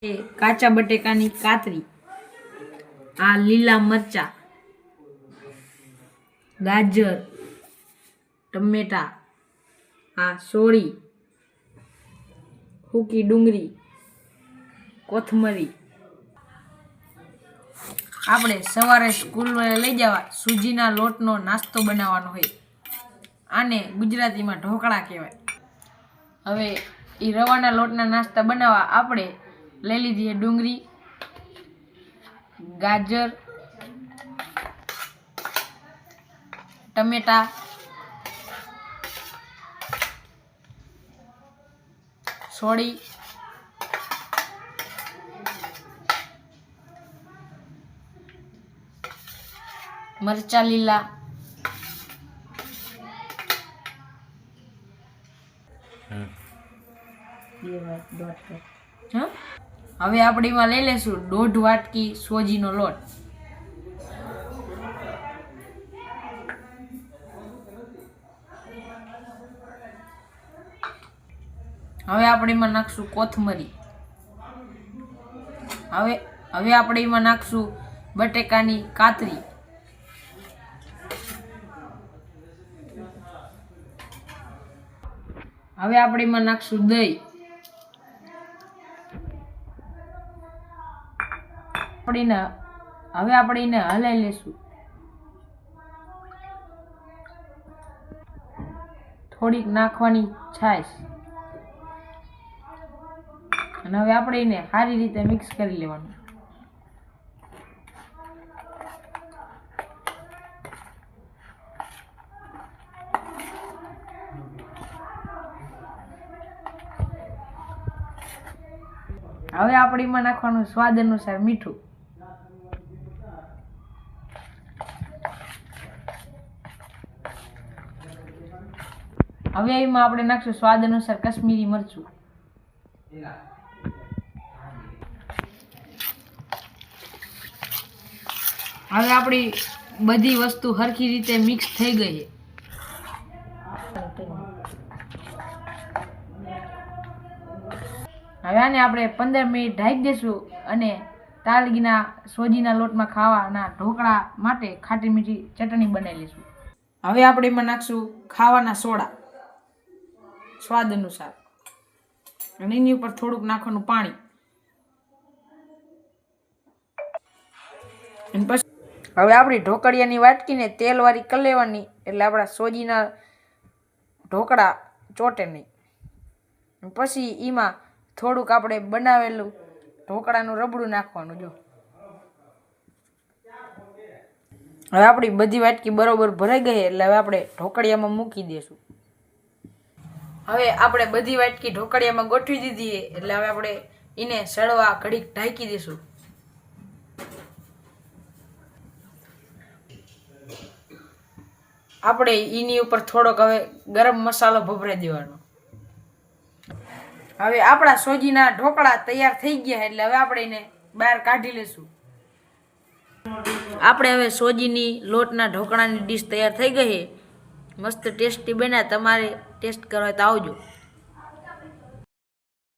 કાચા બટેકાની કાતરી, આ લીલા મરચા, ગાજર, ટમેટા, આ સોળી, સૂકી ડુંગળી, કોથમરી. આપણે સવારે સ્કૂલમાં લઈ જવા સૂજીના લોટનો નાસ્તો બનાવવાનો હોય. આને ગુજરાતીમાં ઢોકળા કહેવાય. હવે એ રવાના લોટના નાસ્તા બનાવવા આપણે લઈ લીધી ડુંગળી, ગાજર, ટમેટા, સોળી, મરચા લીલા, હવે આપણે એમાં લઈ લેશું 1.5 વાટકી સોજીનો લોટ. હવે આપણે એમાં નાખશું કોથમરી. હવે આપણે એમાં નાખશું બટેકાની કાતરી. હવે આપણે એમાં નાખશું દહીં. હવે આપણે એને હલાવી લેશું. થોડીક નાખવાની છાશ અને હવે આપણે એને સારી રીતે મિક્સ કરી લેવાનું. હવે આપણે એમાં નાખવાનું સ્વાદ અનુસાર મીઠું. હવે એમાં આપણે નાખશું સ્વાદ અનુસાર કશ્મીરી મરચું. હવે આપણી બધી વસ્તુ સરખી રીતે મિક્સ થઈ ગઈ છે. હવે આને આપણે 15 મિનિટ ઢાંકી દઈશું અને તાલગીના સોજીના લોટમાં ખાવાના ઢોકળા માટે ખાટી મીઠી ચટણી બનાવી લઈશું. હવે આપણે એમાં નાખશું ખાવાના સોડા સ્વાદ અનુસાર અને એની ઉપર થોડુંક નાખવાનું પાણી. અને પછી હવે આપણી ઢોકળિયાની વાટકીને તેલવાળી કરી લેવાની, એટલે આપણા સોજીના ઢોકળા ચોટે નહીં. પછી એમાં થોડુંક આપણે બનાવેલું ઢોકળાનું રબડું નાખવાનું. જો હવે આપણી બધી વાટકી બરોબર ભરાઈ ગઈ એટલે હવે આપણે ઢોકળિયામાં મૂકી દઈશું. હવે આપણે બધી વાટકી ઢોકળિયામાં ગોઠવી દીધી એટલે હવે આપણે એને સળવા ઘડીક ઢાંકી દઈશું. આપણે એની ઉપર થોડોક હવે ગરમ મસાલો ભભરાઈ દેવાનો. હવે આપણા સોજીના ઢોકળા તૈયાર થઈ ગયા એટલે હવે આપણે એને બહાર કાઢી લઈશું. આપણે હવે સોજીની લોટના ઢોકળાની ડીશ તૈયાર થઈ ગઈ છે. મસ્ત ટેસ્ટી બન્યા. તમારે ટેસ્ટ કરવા તો આવજો.